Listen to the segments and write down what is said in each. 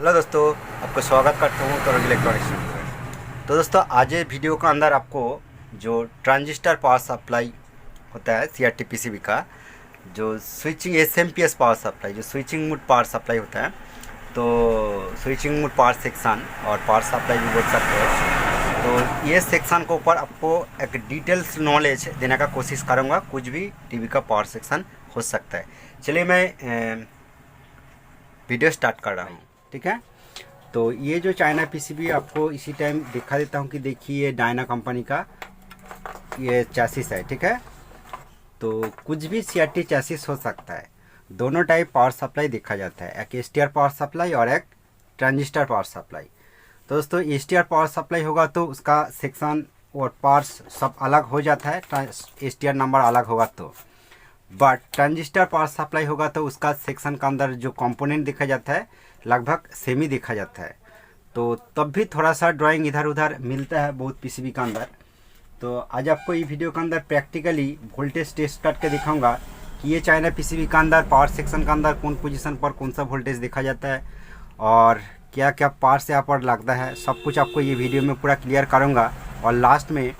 Hello दोस्तों, आपको स्वागत करता हूँ तरुण इलेक्ट्रॉनिक्स में। तो दोस्तों, आज ये वीडियो के अंदर आपको जो ट्रांजिस्टर पावर सप्लाई होता है CRT-PCB का, जो स्विचिंग SMPS पावर सप्लाई, जो स्विचिंग मोड पावर सप्लाई होता है, तो स्विचिंग मोड पावर सेक्शन और पावर सप्लाई भी बोल सकते हो। तो ये सेक्शन के ऊपर आपको एक डिटेल्स नॉलेज देने का कोशिश करूँगा। कुछ भी टीवी का पावर सेक्शन हो सकता है। चलिए मैं वीडियो स्टार्ट कर रहा हूँ। ठीक है, तो ये जो चाइना PCB आपको इसी टाइम दिखा देता हूँ कि देखिए ये डायना कंपनी का ये चैसिस है। ठीक है, तो कुछ भी CRT चैसिस हो सकता है। दोनों टाइप पावर सप्लाई देखा जाता है, एक STR पावर सप्लाई और एक ट्रांजिस्टर पावर सप्लाई। तो दोस्तों, STR पावर सप्लाई होगा तो उसका सेक्शन और पार्ट्स सब अलग हो जाता है, STR नंबर अलग होगा तो। बट ट्रांजिस्टर पावर सप्लाई होगा तो उसका सेक्शन का अंदर जो कंपोनेंट देखा जाता है लगभग सेम ही देखा जाता है। तो तब भी थोड़ा सा ड्राइंग इधर उधर मिलता है बहुत PCB का अंदर। तो आज आपको ये वीडियो के अंदर प्रैक्टिकली वोल्टेज टेस्ट करके दिखाऊंगा कि ये चाइना PCB का अंदर पावर सेक्शन का अंदर कौन पोजीशन पर कौन सा वोल्टेज देखा जाता है और क्या क्या पार्ट्स यहाँ पर लगता है। सब कुछ आपको ये वीडियो में पूरा क्लियर करूँगा और लास्ट में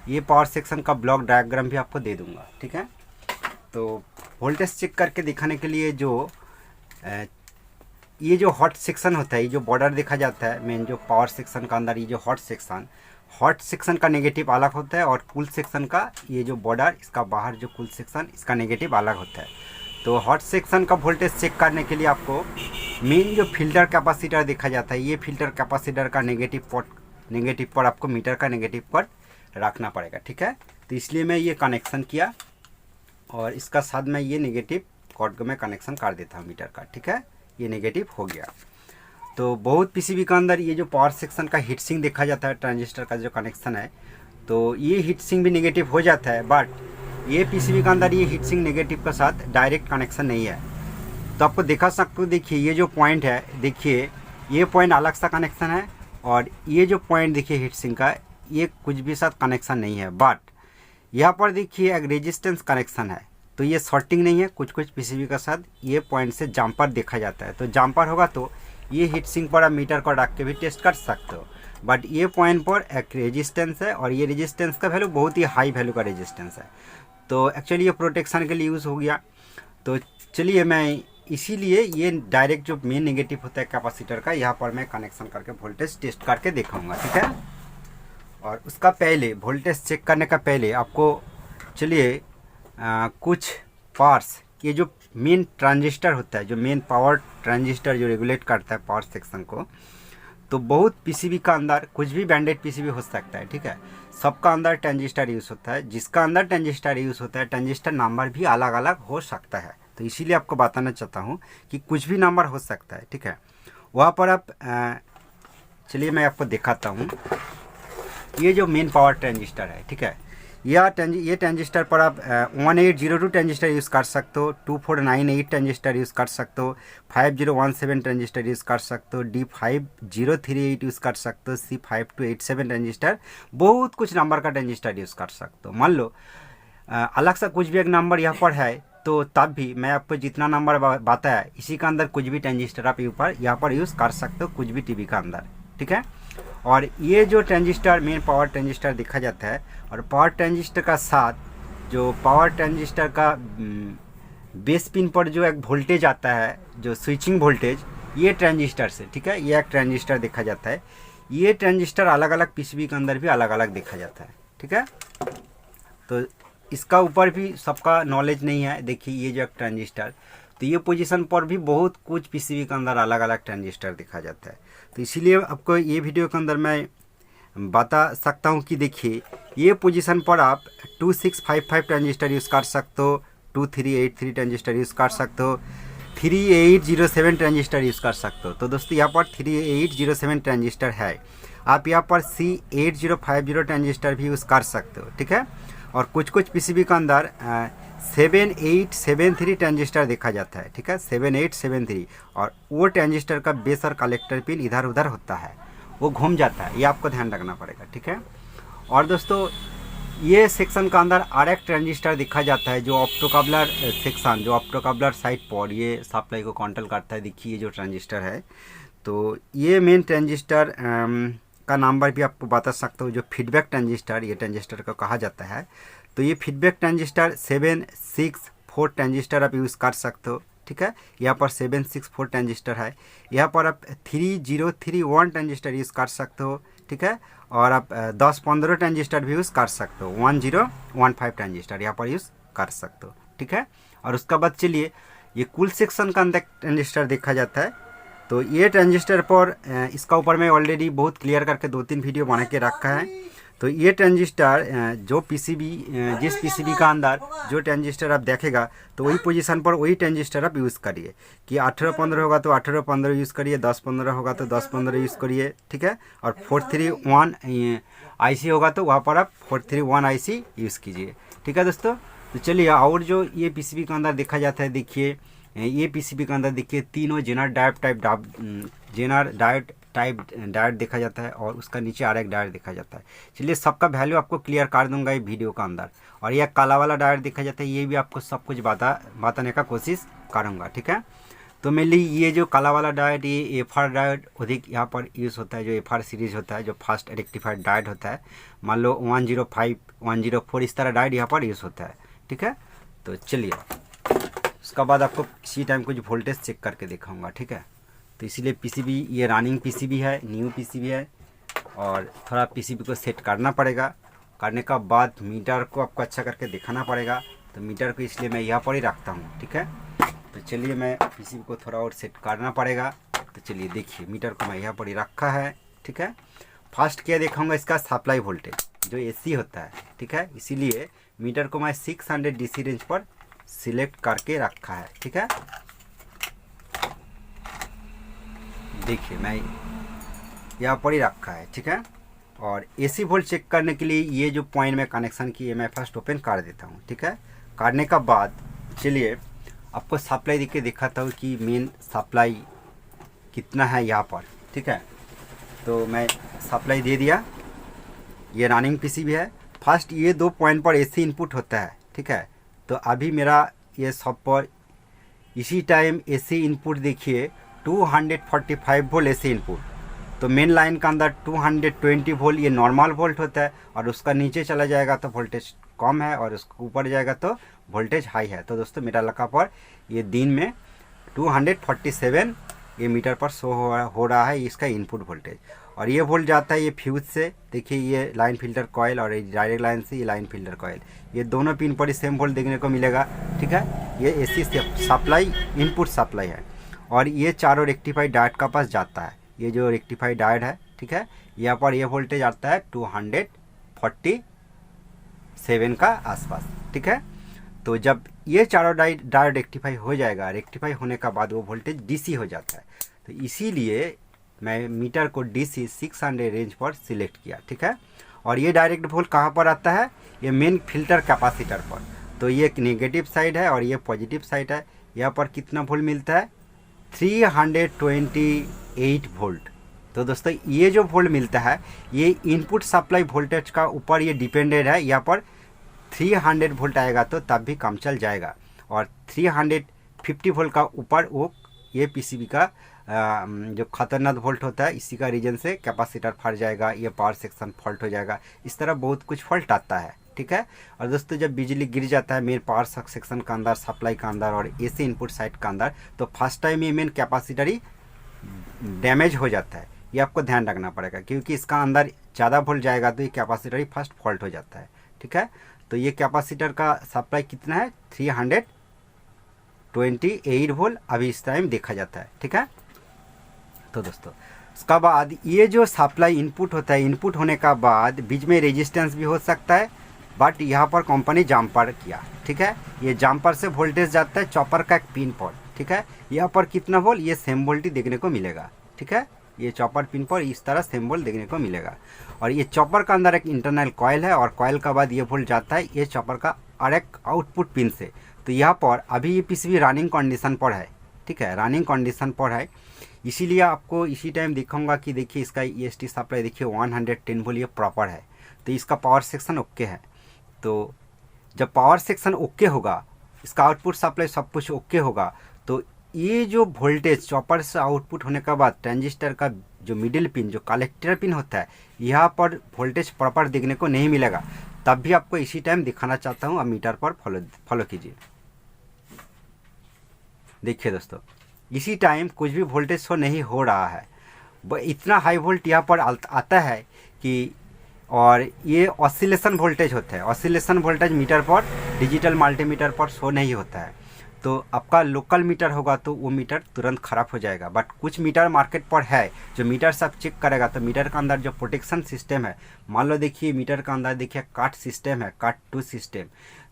ये पावर सेक्शन का ब्लॉक डायग्राम भी आपको दे दूँगा। ठीक है, तो वोल्टेज चेक करके दिखाने के लिए ये जो हॉट सेक्शन होता है, ये जो बॉर्डर देखा जाता है मेन जो पावर सेक्शन का अंदर, ये जो हॉट सेक्शन का नेगेटिव अलग होता है और कूल सेक्शन का ये जो बॉर्डर, इसका बाहर जो कूल सेक्शन, इसका नेगेटिव अलग होता है। तो हॉट सेक्शन का वोल्टेज चेक करने के लिए आपको मेन जो फिल्टर कैपेसिटर देखा जाता है, ये फिल्टर कैपेसिटर का नेगेटिव पर आपको मीटर का नेगेटिव पर रखना पड़ेगा। ठीक है, तो इसलिए मैं ये कनेक्शन किया और इसका साथ में ये नेगेटिव कॉर्ड में कनेक्शन कर देता हूँ मीटर का। ठीक है, ये नेगेटिव हो गया। तो बहुत PCB का अंदर ये जो पावर सेक्शन का हीट सिंक देखा जाता है, ट्रांजिस्टर का जो कनेक्शन है, तो ये हीट सिंक भी नेगेटिव हो जाता है। बट ये PCB का अंदर ये हीट सिंक नेगेटिव के साथ डायरेक्ट कनेक्शन नहीं है। तो आपको दिखा सकते हो, देखिए ये जो पॉइंट है, देखिए ये पॉइंट अलग सा कनेक्शन है और ये जो पॉइंट देखिए हीट सिंक का, ये कुछ भी साथ कनेक्शन नहीं है। बट यहाँ पर देखिए एक रेजिस्टेंस कनेक्शन है, तो ये शॉर्टिंग नहीं है। कुछ PCB का साथ ये पॉइंट से जंपर देखा जाता है। तो जंपर होगा तो ये हीट सिंक पर आप मीटर को रख के भी टेस्ट कर सकते हो। बट ये पॉइंट पर एक रेजिस्टेंस है और ये रेजिस्टेंस का वैल्यू बहुत ही हाई वैल्यू का रेजिस्टेंस है। तो एक्चुअली ये प्रोटेक्शन के लिए यूज़ हो गया। तो चलिए मैं इसीलिए ये डायरेक्ट जो मेन नेगेटिव होता है कैपेसिटर का, यहाँ पर मैं कनेक्शन करके वोल्टेज टेस्ट करके दिखाऊँगा। ठीक है, और उसका पहले वोल्टेज चेक करने का पहले आपको चलिए कुछ पार्ट्स, ये जो मेन ट्रांजिस्टर होता है, जो मेन पावर ट्रांजिस्टर जो रेगुलेट करता है पावर सेक्शन को, तो बहुत PCB का अंदर कुछ भी बैंडेड PCB हो सकता है। ठीक है, सबका अंदर ट्रांजिस्टर यूज़ होता है। जिसका अंदर ट्रांजिस्टर यूज़ होता है, ट्रांजिस्टर नंबर भी अलग अलग हो सकता है। तो इसीलिए आपको बताना चाहता हूँ कि कुछ भी नंबर हो सकता है। ठीक है, वहाँ पर आप चलिए मैं आपको दिखाता हूँ। ये जो मेन पावर ट्रांजिस्टर है, ठीक है, ये ट्रांजिस्टर पर आप 1802 ट्रांजिस्टर यूज़ कर सकते हो, 2498 ट्रांजिस्टर यूज़ कर सकते हो, 5017 ट्रांजिस्टर यूज़ कर सकते हो, D5038 यूज़ कर सकते हो, C5287 ट्रांजिस्टर, बहुत कुछ नंबर का ट्रांजिस्टर यूज़ कर सकते हो। मान लो अलग सा कुछ भी एक नंबर यहाँ पर है, तो तब भी मैं आपको जितना नंबर बताया इसी का अंदर कुछ भी ट्रांजिस्टर आप यहाँ पर यूज़ कर सकते हो, कुछ भी टीवी का अंदर। ठीक है, और ये जो ट्रांजिस्टर मेन पावर ट्रांजिस्टर देखा जाता है, और पावर ट्रांजिस्टर का साथ जो पावर ट्रांजिस्टर का बेस पिन पर जो एक वोल्टेज आता है, जो स्विचिंग वोल्टेज, ये ट्रांजिस्टर से, ठीक है, ये एक ट्रांजिस्टर देखा जाता है। ये ट्रांजिस्टर अलग अलग PCB के अंदर भी अलग अलग देखा जाता है। ठीक है, तो इसका ऊपर भी सबका नॉलेज नहीं है। देखिए ये जो एक ट्रांजिस्टर, तो ये पोजीशन पर भी बहुत कुछ PCB के अंदर अलग अलग ट्रांजिस्टर देखा जाता है। तो इसीलिए आपको ये वीडियो के अंदर मैं बता सकता हूँ कि देखिए ये पोजीशन पर आप 2655 ट्रांजिस्टर यूज़ कर सकते हो, 2383 ट्रांजिस्टर यूज़ कर सकते हो, 3807 ट्रांजिस्टर यूज़ कर सकते हो। तो दोस्तों यहाँ पर 3807 ट्रांजिस्टर है, आप यहाँ पर C8050 ट्रांजिस्टर भी यूज़ कर सकते हो। ठीक है, और कुछ PCB के अंदर 7873 ट्रांजिस्टर देखा जाता है। ठीक है, 7873, और वो ट्रांजिस्टर का बेस और कलेक्टर पिन इधर उधर होता है, वो घूम जाता है, ये आपको ध्यान रखना पड़ेगा। ठीक है, और दोस्तों ये सेक्शन का अंदर और एक ट्रांजिस्टर देखा जाता है, जो ऑप्टोकपलर सेक्शन, जो ऑप्टोकपलर साइड पर ये सप्लाई को कंट्रोल करता है। देखिए ये जो ट्रांजिस्टर है, तो ये मेन ट्रांजिस्टर का नंबर भी आपको बता सकता हूँ, जो फीडबैक ट्रांजिस्टर, ये ट्रांजिस्टर को कहा जाता है। तो ये फीडबैक ट्रांजिस्टर 764 ट्रांजिस्टर आप यूज़ कर सकते हो, ठीक है। यहाँ पर 764 ट्रांजिस्टर है। यहाँ पर आप 3031 ट्रांजिस्टर यूज़ कर सकते हो, ठीक है। और आप 10-15 ट्रांजिस्टर भी यूज़ कर सकते हो, 1015 ट्रांजिस्टर यहाँ पर यूज़ कर सकते हो, ठीक है। और उसके बाद चलिए ये कुल सेक्शन का अंदर ट्रांजिस्टर देखा जाता है। तो ये ट्रांजिस्टर पर इसका ऊपर में ऑलरेडी बहुत क्लियर करके 2-3 वीडियो बना के रखा है। तो ये ट्रांजिस्टर जो पीसीबी, जिस पीसीबी का अंदर जो ट्रांजिस्टर आप देखेगा तो वही पोजीशन पर वही ट्रांजिस्टर आप यूज़ करिए। कि 1815 होगा तो 1815 यूज़ करिए, 1015 होगा तो 1015 यूज़ करिए, ठीक है। और 431 आईसी होगा तो वहाँ पर आप 431 आईसी यूज़ कीजिए, ठीक है दोस्तों। तो चलिए, और जो ये पीसीबी का अंदर देखा जाता है, देखिए ये पीसीबी का अंदर देखिए तीनों जेनर डायोड देखा जाता है और उसका नीचे और एक डायोड देखा जाता है। चलिए, सबका वैल्यू आपको क्लियर कर दूंगा ये वीडियो का अंदर। और यह काला वाला डायोड देखा जाता है, ये भी आपको सब कुछ बताने का कोशिश करूँगा, ठीक है। तो मेनली ये जो काला वाला डायोड, ये एफआर डायोड अधिक यहाँ पर यूज़ होता है। जो एफआर सीरीज होता है, जो फास्ट रेक्टिफाइड डायोड होता है, मान लो 105, 104 इस तरह डायोड यहाँ पर यूज़ होता है, ठीक है। तो चलिए, उसके बाद आपको किसी टाइम कुछ वोल्टेज चेक करके दिखाऊंगा, ठीक है। तो इसीलिए पीसीबी, ये रनिंग पीसीबी है, न्यू पीसीबी है, और थोड़ा पीसीबी को सेट करना पड़ेगा। करने का बाद मीटर को आपको अच्छा करके दिखाना पड़ेगा। तो मीटर को इसलिए मैं यहाँ पर ही रखता हूँ, ठीक है। तो चलिए, मैं पीसीबी को थोड़ा और सेट करना पड़ेगा। तो चलिए देखिए, मीटर को मैं यहाँ पर ही रखा है, ठीक है। फर्स्ट क्या दिखाऊँगा, इसका सप्लाई वोल्टेज जो एसी होता है, ठीक है। इसीलिए मीटर को मैं 600 डीसी रेंज पर सिलेक्ट करके रखा है, ठीक है। देखिए, मैं यहाँ पर ही रखा है, ठीक है। और एसी वोल्ट चेक करने के लिए ये जो पॉइंट में कनेक्शन किए, मैं फर्स्ट ओपन कर देता हूँ, ठीक है। करने का बाद चलिए आपको सप्लाई देके दिखाता हूँ कि मेन सप्लाई कितना है यहाँ पर, ठीक है। तो मैं सप्लाई दे दिया, ये रनिंग पीसीबी है। फर्स्ट ये 2 पॉइंट पर एसी इनपुट होता है, ठीक है। तो अभी मेरा ये सब पर इसी टाइम एसी इनपुट देखिए 245 वोल्ट एसी इनपुट। तो मेन लाइन का अंदर 220 वोल्ट ये नॉर्मल वोल्ट होता है, और उसका नीचे चला जाएगा तो वोल्टेज कम है, और उसके ऊपर जाएगा तो वोल्टेज हाई है। तो दोस्तों, मेरा लगा पर ये दिन में 247 ये मीटर पर शो हो रहा है इसका इनपुट वोल्टेज। और ये वोल्ट जाता है ये फ्यूज से, देखिए ये लाइन फिल्टर कॉयल, और ये डायरेक्ट लाइन से ये लाइन फिल्टर कॉयल, ये दोनों पिन पर ही सेम वोल्ट देखने को मिलेगा, ठीक है। ये एसी सप्लाई, इनपुट सप्लाई है। और ये चारों रेक्टिफाइड डायोड का पास जाता है, ये जो रेक्टिफाइड डायोड है, ठीक है। यहाँ पर ये वोल्टेज आता है 247 का आसपास, ठीक है। तो जब ये चारों डायोड रेक्टिफाई हो जाएगा, रेक्टिफाई होने का बाद वो वोल्टेज डीसी हो जाता है। तो इसीलिए मैं मीटर को डीसी 600 रेंज पर सिलेक्ट किया, ठीक है। और ये डायरेक्ट वोल्ट कहाँ पर आता है, ये मेन फिल्टर कैपेसिटर पर। तो ये एक नेगेटिव साइड है और ये पॉजिटिव साइड है। यहाँ पर कितना वोल्ट मिलता है, 328 वोल्ट। तो दोस्तों, ये जो वोल्ट मिलता है ये इनपुट सप्लाई वोल्टेज का ऊपर ये डिपेंडेड है। यहाँ पर 300 वोल्ट आएगा तो तब भी काम चल जाएगा, और 350 वोल्ट का ऊपर वो ये पीसीबी का जो खतरनाक वोल्ट होता है, इसी का रीजन से कैपेसिटर फट जाएगा, ये पावर सेक्शन फॉल्ट हो जाएगा। इस तरह बहुत कुछ फॉल्ट आता है, ठीक है। और दोस्तों, जब बिजली गिर जाता है मेन पावर सेक्शन का अंदर, सप्लाई का अंदर और एसी इनपुट साइड का अंदर, तो फर्स्ट टाइम ये मेन कैपेसिटर ही डैमेज हो जाता है। ये आपको ध्यान रखना पड़ेगा, क्योंकि इसका अंदर ज़्यादा वोल्ट जाएगा तो ये कैपेसिटर ही फर्स्ट फॉल्ट हो जाता है, ठीक है। तो ये कैपेसिटर का सप्लाई कितना है, 328 वोल्ट अभी इस टाइम देखा जाता है, ठीक है। तो दोस्तों, उसका बाद ये जो सप्लाई इनपुट होता है, इनपुट होने का बाद बीच में रेजिस्टेंस भी हो सकता है, बट यहाँ पर कंपनी जम्पर किया, ठीक है। ये जम्पर से वोल्टेज जाता है चॉपर का एक पिन पर, ठीक है। यहाँ पर कितना वोल्ट, ये सेम वोल्ट ही देखने को मिलेगा, ठीक है। ये चॉपर पिन पर इस तरह सेम वोल्ट देखने को मिलेगा। और ये चॉपर का अंदर एक इंटरनल कॉयल है, और कॉयल का बाद ये वोल्ट जाता है ये चॉपर का और एक आउटपुट पिन से। तो यहाँ पर अभी ये पीसीबी रनिंग कंडीशन पर है, ठीक है, रनिंग कंडीशन पर है। इसीलिए आपको इसी टाइम दिखाऊंगा कि देखिए इसका EST सप्लाई देखिए 110 वोल्ट ये प्रॉपर है। तो इसका पावर सेक्शन ओके है। तो जब पावर सेक्शन ओके होगा, इसका आउटपुट सप्लाई सब कुछ ओके होगा, तो ये जो वोल्टेज चॉपर से आउटपुट होने के बाद ट्रांजिस्टर का जो मिडिल पिन जो कलेक्टर पिन होता है यहाँ पर वोल्टेज प्रॉपर देखने को नहीं मिलेगा। तब भी आपको इसी टाइम दिखाना चाहता हूँ। अब मीटर पर फॉलो कीजिए। देखिए दोस्तों, इसी टाइम कुछ भी वोल्टेज शो नहीं हो रहा है। इतना हाई वोल्ट यहाँ पर आता है कि, और ये ऑसिलेशन वोल्टेज होता है। ऑसिलेशन वोल्टेज मीटर पर, डिजिटल मल्टीमीटर पर शो नहीं होता है। तो आपका लोकल मीटर होगा तो वो मीटर तुरंत ख़राब हो जाएगा। बट कुछ मीटर मार्केट पर है जो मीटर से आप चेक करेगा तो मीटर के अंदर जो प्रोटेक्शन सिस्टम है, मान लो देखिए मीटर के अंदर देखिए काट सिस्टम है, काट टू सिस्टम।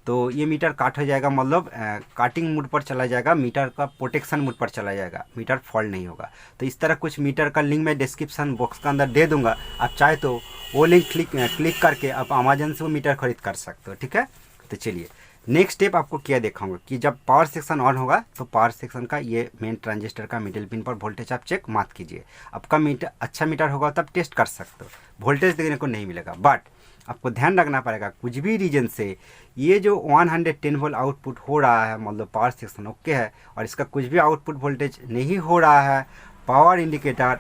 तो ये मीटर काट हो जाएगा, मतलब काटिंग मोड पर चला जाएगा, मीटर का प्रोटेक्शन मोड पर चला जाएगा, मीटर फॉल्ट नहीं होगा। तो इस तरह कुछ मीटर का लिंक मैं डिस्क्रिप्शन बॉक्स के अंदर दे दूंगा। आप चाहे तो वो लिंक क्लिक करके आप अमेजन से वो मीटर खरीद कर सकते हो। ठीक है, तो चलिए नेक्स्ट स्टेप आपको क्या दिखाऊंगा कि जब पावर सेक्शन ऑन होगा तो पावर सेक्शन का ये मेन ट्रांजिस्टर का मिडिल पिन पर वोल्टेज आप चेक मत कीजिए। आपका मीटर अच्छा मीटर होगा तब टेस्ट कर सकते हो, वोल्टेज देखने को नहीं मिलेगा। बट आपको ध्यान रखना पड़ेगा कुछ भी रीजन से ये जो 110 वोल्ट आउटपुट हो रहा है, मतलब पावर सेक्शन ओके है, और इसका कुछ भी आउटपुट वोल्टेज नहीं हो रहा है, पावर इंडिकेटर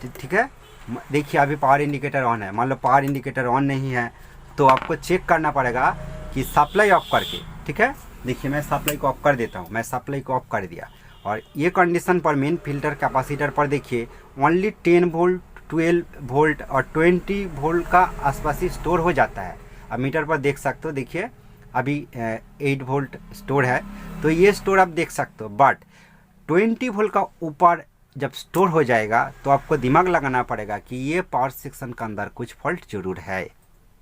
ठीक है, देखिए अभी पावर इंडिकेटर ऑन है, मान लो पावर इंडिकेटर ऑन नहीं है तो आपको चेक करना पड़ेगा कि सप्लाई ऑफ करके। ठीक है, देखिए मैं सप्लाई को ऑफ कर देता हूँ। मैं सप्लाई को ऑफ कर दिया और ये कंडीशन पर मेन फिल्टर कैपेसिटर पर देखिए ओनली 10 वोल्ट, 12 वोल्ट और 20 वोल्ट का आसपास ही स्टोर हो जाता है। अब मीटर पर देख सकते हो, देखिए अभी 8 वोल्ट स्टोर है, तो ये स्टोर आप देख सकते हो। बट 20 वोल्ट का ऊपर जब स्टोर हो जाएगा तो आपको दिमाग लगाना पड़ेगा कि ये पावर सेक्शन के अंदर कुछ फॉल्ट जरूर है।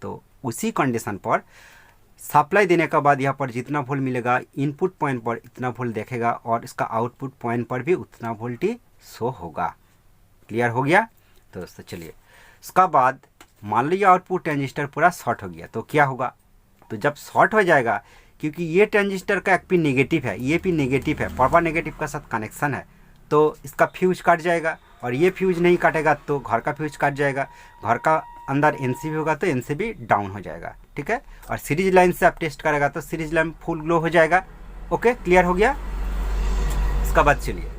तो उसी कंडीशन पर सप्लाई देने के बाद यहाँ पर जितना वोल्ट मिलेगा इनपुट पॉइंट पर इतना वोल्ट देखेगा और इसका आउटपुट पॉइंट पर भी उतना वोल्ट ही शो होगा। क्लियर हो गया? तो दोस्तों चलिए, उसका बाद मान लीजिए आउटपुट ट्रांजिस्टर पूरा शॉर्ट हो गया तो क्या होगा? तो जब शॉर्ट हो जाएगा, क्योंकि ये ट्रांजिस्टर का एक पिन नेगेटिव है, ये पिन नेगेटिव है, प्रॉपर नेगेटिव का साथ कनेक्शन है, तो इसका फ्यूज काट जाएगा। और ये फ्यूज नहीं काटेगा तो घर का फ्यूज काट जाएगा, घर का अंदर एनसीबी होगा तो एनसीबी डाउन हो जाएगा। ठीक है, और सीरीज लाइन से आप टेस्ट करेगा तो सीरीज लाइन फुल ग्लो हो जाएगा। ओके, क्लियर हो गया? इसका बाद चलिए,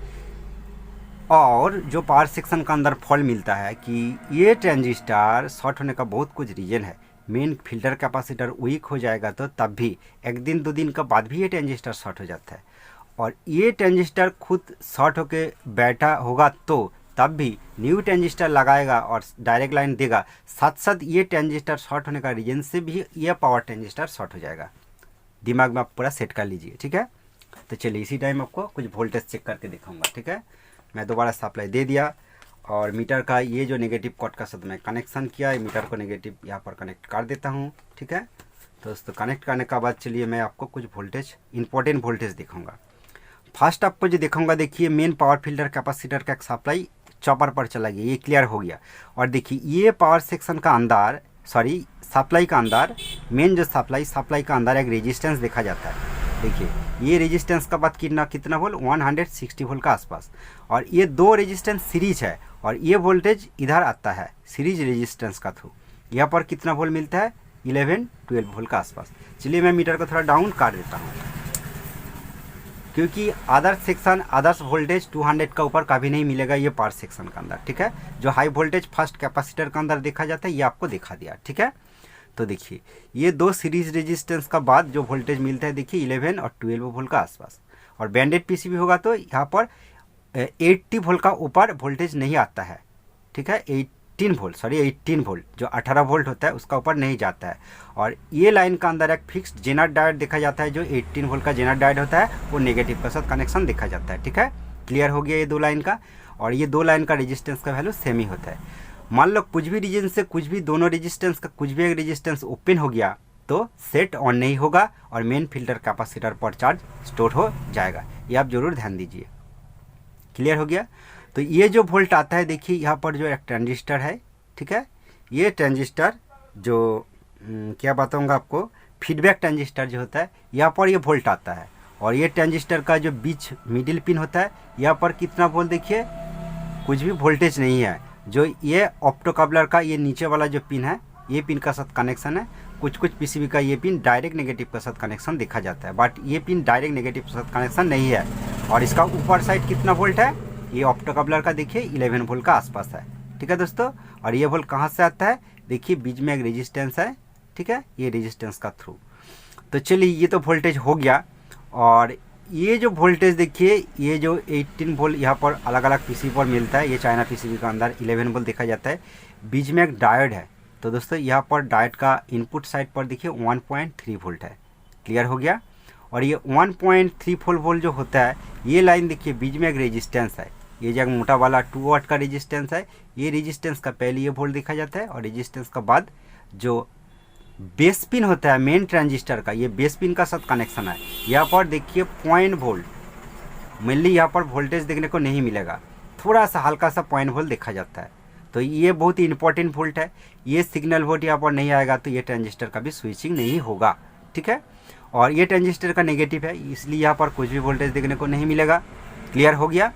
और जो पावर सेक्शन का अंदर फॉल्ट मिलता है कि ये ट्रांजिस्टर शॉर्ट होने का बहुत कुछ रीजन है। मेन फिल्टर कैपेसिटर वीक हो जाएगा तो तब भी 1 दिन 2 दिन का बाद भी ये ट्रांजिस्टर शॉर्ट हो जाता है। और ये ट्रांजिस्टर खुद शॉर्ट होके बैठा होगा तो तब भी न्यू ट्रांजिस्टर लगाएगा और डायरेक्ट लाइन देगा। साथ साथ ये ट्रांजिस्टर शॉर्ट होने का रीजन से भी ये पावर ट्रांजिस्टर शॉर्ट हो जाएगा। दिमाग में आप पूरा सेट कर लीजिए। ठीक है, तो चलिए इसी टाइम आपको कुछ वोल्टेज चेक करके दिखाऊंगा। ठीक है, मैं दोबारा सप्लाई दे दिया और मीटर का ये जो नेगेटिव कॉर्ड का साथ मैं कनेक्शन किया, मीटर को नेगेटिव यहाँ पर कनेक्ट कर देता हूँ। ठीक है, तो दोस्तों कनेक्ट करने के बाद चलिए मैं आपको कुछ वोल्टेज, इंपॉर्टेंट वोल्टेज दिखाऊंगा। फर्स्ट आपको जो दिखाऊंगा, देखिए मेन पावर फिल्टर कैपेसिटर का एक सप्लाई चॉपर पर चला गया, ये क्लियर हो गया। और देखिए ये पावर सेक्शन का अंदर, सॉरी सप्लाई का अंदर, मेन जो सप्लाई का अंदर एक रेजिस्टेंस देखा जाता है। देखिए ये रेजिस्टेंस का बात कितना वोल्ट, 160 वोल्ट का आसपास। और ये 2 रेजिस्टेंस सीरीज है और ये वोल्टेज इधर आता है सीरीज रेजिस्टेंस का थ्रू। यहाँ पर कितना वोल्ट मिलता है, 11-12 वोल्ट का आसपास। चलिए मैं मीटर को थोड़ा डाउन कर देता हूँ, क्योंकि अदर्स सेक्शन अदर्स वोल्टेज 200 का ऊपर कभी नहीं मिलेगा ये पावर सेक्शन के अंदर। ठीक है, जो हाई वोल्टेज फर्स्ट कैपेसिटर के अंदर देखा जाता है ये आपको दिखा दिया। ठीक है, तो देखिए ये 2 सीरीज रेजिस्टेंस का बाद जो वोल्टेज मिलता है, देखिए 11 और 12 वोल्ट का आसपास। और बैंडेड पीसीबी होगा तो यहाँ पर 80 वोल्ट का ऊपर वोल्टेज नहीं आता है। ठीक है, 18 वोल्ट जो 18 वोल्ट होता है उसका ऊपर नहीं जाता है। और ये लाइन का अंदर एक फिक्स्ड जेनर डायोड देखा जाता है, जो 18 वोल्ट का जेनर डायोड होता है, वो नेगेटिव के साथ कनेक्शन देखा जाता है। ठीक है, क्लियर हो गया ये 2 लाइन का। और ये 2 लाइन का रेजिस्टेंस का वैल्यू सेम ही होता है। मान लो कुछ भी रीजन से कुछ भी दोनों रेजिस्टेंस का कुछ भी एक रेजिस्टेंस ओपन हो गया तो सेट ऑन नहीं होगा और मेन फिल्टर कैपेसिटर पर चार्ज स्टोर हो जाएगा। ये आप जरूर ध्यान दीजिए। क्लियर हो गया? तो ये जो वोल्ट आता है, देखिए यहाँ पर जो एक ट्रांजिस्टर है, ठीक है, ये ट्रांजिस्टर जो क्या बताऊँगा आपको, फीडबैक ट्रांजिस्टर जो होता है, यहाँ पर ये वोल्ट आता है। और ये ट्रांजिस्टर का जो बीच मिडिल पिन होता है, यहाँ पर कितना वोल्ट, देखिए कुछ भी वोल्टेज नहीं है। जो ये ऑप्टोकपलर का ये नीचे वाला जो पिन है, ये पिन का साथ कनेक्शन है, कुछ कुछ पीसीबी का ये पिन डायरेक्ट नेगेटिव के साथ कनेक्शन देखा जाता है, बट ये पिन डायरेक्ट नेगेटिव के साथ कनेक्शन नहीं है। और इसका ऊपर साइड कितना वोल्ट है, ये ऑप्टोकपलर का देखिए 11 वोल्ट का आसपास है। ठीक है दोस्तों, और ये वोल्ट कहाँ से आता है, देखिए बीच में एक रेजिस्टेंस है। ठीक है, ये रेजिस्टेंस का थ्रू। तो चलिए ये तो वोल्टेज हो गया। और ये जो वोल्टेज देखिए, ये जो 18 वोल्ट यहाँ पर अलग अलग पीसीबी पर मिलता है, ये चाइना पीसीबी का अंदर 11 वोल्ट देखा जाता है। बीच में एक डायोड है। तो दोस्तों यहाँ पर डायोड का इनपुट साइड पर देखिए 1.3 वोल्ट है। क्लियर हो गया। और ये 1.34 वोल्ट जो होता है, ये लाइन देखिए बीच में एक रेजिस्टेंस है। ये जो मोटा वाला 2 वाट का रेजिस्टेंस है, ये रेजिस्टेंस का पहले ये वोल्ट देखा जाता है, और रेजिस्टेंस का बाद जो बेस पिन होता है मेन ट्रांजिस्टर का, ये बेस पिन का साथ कनेक्शन है। यहाँ पर देखिए 0.1 वोल्ट, मेनली यहाँ पर वोल्टेज देखने को नहीं मिलेगा, थोड़ा सा हल्का सा 0.1 वोल्ट देखा जाता है। तो ये बहुत ही इंपॉर्टेंट वोल्ट है। ये सिग्नल वोल्ट यहाँ पर नहीं आएगा तो ये ट्रांजिस्टर का भी स्विचिंग नहीं होगा। ठीक है, और ये ट्रांजिस्टर का नेगेटिव है, इसलिए यहाँ पर कुछ भी वोल्टेज देखने को नहीं मिलेगा। क्लियर हो गया।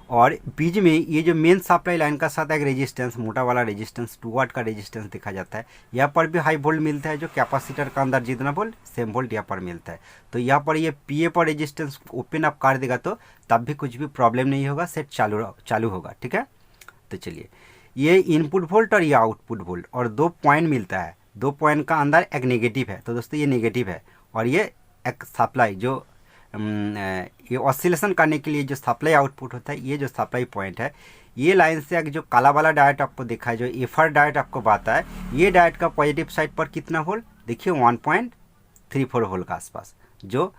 और बीच में ये जो मेन सप्लाई लाइन का साथ एक रेजिस्टेंस, मोटा वाला रेजिस्टेंस 2 वाट का रेजिस्टेंस देखा जाता है। यहाँ पर भी हाई वोल्ट मिलता है, जो कैपेसिटर का अंदर जितना वोल्ट सेम वोल्ट यहाँ पर मिलता है। तो यहाँ पर ये पीए पर रेजिस्टेंस ओपन अप कर देगा तो तब भी कुछ भी प्रॉब्लम नहीं होगा, सेट चालू होगा। ठीक है, तो चलिए ये इनपुट वोल्ट और ये आउटपुट वोल्ट, और 2 पॉइंट मिलता है। 2 पॉइंट का अंदर एक नेगेटिव है, तो दोस्तों ये नेगेटिव है। और ये एक सप्लाई जो ये ऑसिलेशन करने के लिए जो सप्लाई आउटपुट होता है, ये जो सप्लाई पॉइंट है, ये लाइन से एक जो काला वाला डायोड आपको देखा है, जो एफर डायोड आपको बात है, ये डायोड का पॉजिटिव साइड पर कितना वोल्ट देखिए 1.34 वोल्ट का आसपास, जो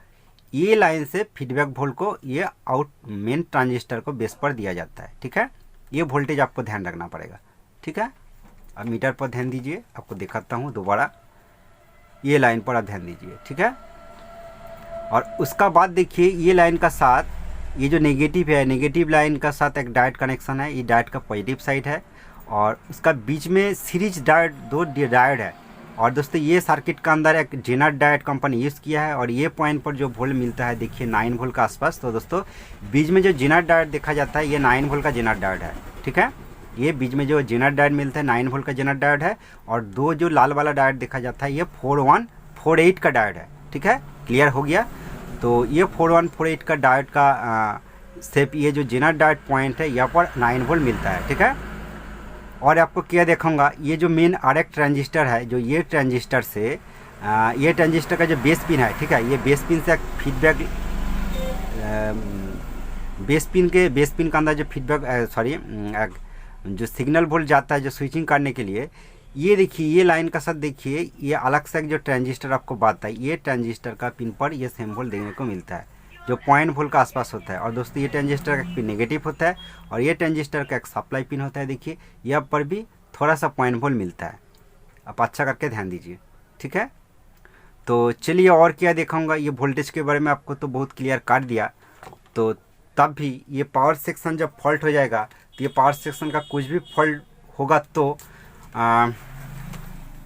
ये लाइन से फीडबैक वोल्ट को ये आउट मेन ट्रांजिस्टर को बेस पर दिया जाता है। ठीक है, ये वोल्टेज आपको ध्यान रखना पड़ेगा। ठीक है, अब मीटर पर ध्यान दीजिए, आपको दिखाता हूँ दोबारा, ये लाइन पर आप ध्यान दीजिए। ठीक है, और उसका बाद देखिए ये लाइन का साथ ये जो नेगेटिव है, नेगेटिव लाइन का साथ एक डायोड कनेक्शन है, ये डायोड का पॉजिटिव साइड है, और उसका बीच में सीरीज डायोड 2 डायोड है। और दोस्तों ये सर्किट का अंदर एक जेनर डायोड कंपनी यूज़ किया है, और ये पॉइंट पर जो वोल्ट मिलता है देखिए 9 वोल्ट का आसपास। तो दोस्तों बीच में जो जेनर डायोड देखा जाता है, ये 9 वोल्ट का जेनर डायोड है। ठीक है, ये बीच में जो जेनर डायोड मिलता है 9 वोल्ट का जेनर डायोड है, और 2 जो लाल वाला डायोड देखा जाता है, ये 4148 का डायोड है। ठीक है, क्लियर हो गया। तो ये 4148 का डायोड का सेप, ये जो जेनर डायोड पॉइंट है यहाँ पर 9 वोल्ट मिलता है। ठीक है, और आपको क्या दिखाऊंगा, ये जो मेन आरएक ट्रांजिस्टर है, जो ये ट्रांजिस्टर से ये ट्रांजिस्टर का जो बेस पिन है, ठीक है, ये बेस पिन से फीडबैक बेस पिन का अंदर जो फीडबैक जो सिग्नल वोल्ट जाता है जो स्विचिंग करने के लिए, ये देखिए ये लाइन का साथ देखिए ये अलग से जो ट्रांजिस्टर आपको बात है, ये ट्रांजिस्टर का पिन पर ये सेम वोल्ट देखने को मिलता है, जो 0.1 वोल्ट का आसपास होता है। और दोस्तों ये ट्रांजिस्टर का पिन नेगेटिव होता है, और ये ट्रांजिस्टर का एक सप्लाई पिन होता है। देखिए यहाँ पर भी थोड़ा सा 0.1 वोल्ट मिलता है, आप अच्छा करके ध्यान दीजिए। ठीक है, तो चलिए और क्या दिखाऊंगा, ये वोल्टेज के बारे में आपको तो बहुत क्लियर कर दिया। तो तब भी ये पावर सेक्शन जब फॉल्ट हो जाएगा, तो ये पावर सेक्शन का कुछ भी फॉल्ट होगा तो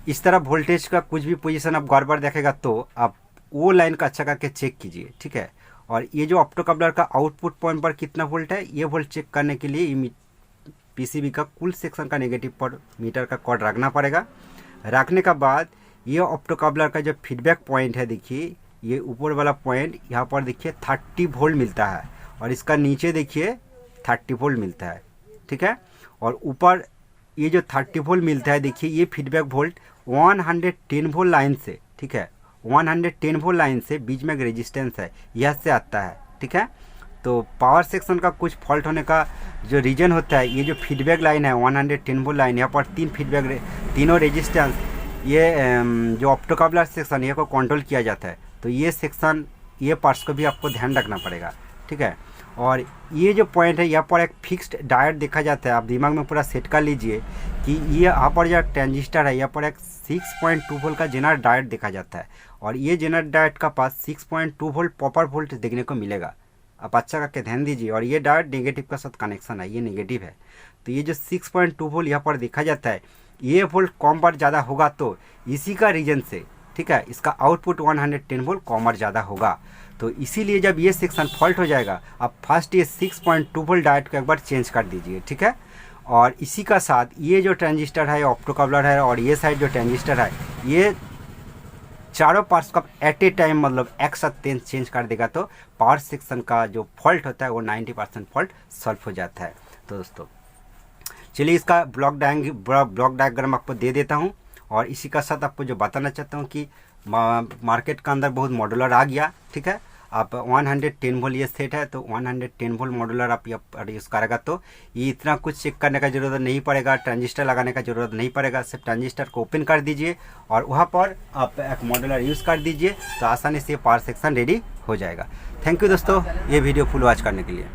इस तरह वोल्टेज का कुछ भी पोजीशन आप गड़बड़ देखेगा तो आप वो लाइन का अच्छा करके चेक कीजिए। ठीक है, और ये जो ऑप्टोकपलर का आउटपुट पॉइंट पर कितना वोल्ट है, ये वोल्ट चेक करने के लिए पीसीबी का कुल सेक्शन का नेगेटिव पर मीटर का कॉर्ड रखना पड़ेगा। रखने का बाद ये ऑप्टोकपलर का जो फीडबैक पॉइंट है, देखिए ये ऊपर वाला पॉइंट यहाँ पर देखिए 30 वोल्ट मिलता है, और इसका नीचे देखिए 30 वोल्ट मिलता है। ठीक है, और ऊपर ये जो 30 वोल्ट मिलता है, देखिए ये फीडबैक वोल्ट 110 वोल्ट लाइन से, ठीक है, 110 वोल्ट लाइन से बीच में एक रेजिस्टेंस है, यह से आता है। ठीक है, तो पावर सेक्शन का कुछ फॉल्ट होने का जो रीजन होता है, ये जो फीडबैक लाइन है 110 वोल्ट लाइन, यहाँ पर तीनों रेजिस्टेंस, ये जो ऑप्टोकपलर सेक्शन ये को कंट्रोल किया जाता है। तो ये सेक्शन, ये पार्ट्स को भी आपको ध्यान रखना पड़ेगा। ठीक है, और ये जो पॉइंट है यहाँ पर एक फिक्स्ड डायोड देखा जाता है, आप दिमाग में पूरा सेट कर लीजिए कि ये यहाँ पर जो ट्रांजिस्टर है यहाँ पर एक 6.2 वोल्ट का जेनर डायोड देखा जाता है, और ये जेनर डायोड का पास 6.2 वोल्ट प्रॉपर वोल्ट देखने को मिलेगा। आप अच्छा करके ध्यान दीजिए, और ये डायोड नेगेटिव का साथ कनेक्शन है, ये नेगेटिव है। तो ये जो 6.2 वोल्ट यहाँ पर देखा जाता है, ये वोल्ट कम बार ज़्यादा होगा तो इसी का रीजन से, ठीक है, इसका आउटपुट 110 वोल्ट कम बार ज़्यादा होगा। तो इसीलिए जब ये सेक्शन फॉल्ट हो जाएगा, आप फर्स्ट ये 6.2 वोल्ट डायोड को एक बार चेंज कर दीजिए। ठीक है, और इसी का साथ ये जो ट्रांजिस्टर है ऑप्टो कपलर है और ये साइड जो ट्रांजिस्टर है ये चारों पार्ट्स का एट ए टाइम मतलब एक साथ चेंज कर देगा तो पावर सेक्शन का जो फॉल्ट होता है वो 90% फॉल्ट सॉल्व हो जाता है। तो दोस्तों चलिए इसका ब्लॉक डायग्राम आपको दे देता हूँ और इसी का साथ आपको जो बताना चाहता हूँ कि मार्केट का अंदर बहुत मॉड्यूलर आ गया, ठीक है। आप 110 वोल्ट ये सेट है तो 110 वोल्ट मॉड्यूलर आप यूज़ करेगा तो ये इतना कुछ चेक करने का ज़रूरत नहीं पड़ेगा, ट्रांजिस्टर लगाने का ज़रूरत नहीं पड़ेगा। सिर्फ ट्रांजिस्टर को ओपन कर दीजिए और वहाँ पर आप एक मॉड्यूलर यूज़ कर दीजिए तो आसानी से पावर सेक्शन रेडी हो जाएगा। थैंक यू दोस्तों ये वीडियो फुल वॉच करने के लिए।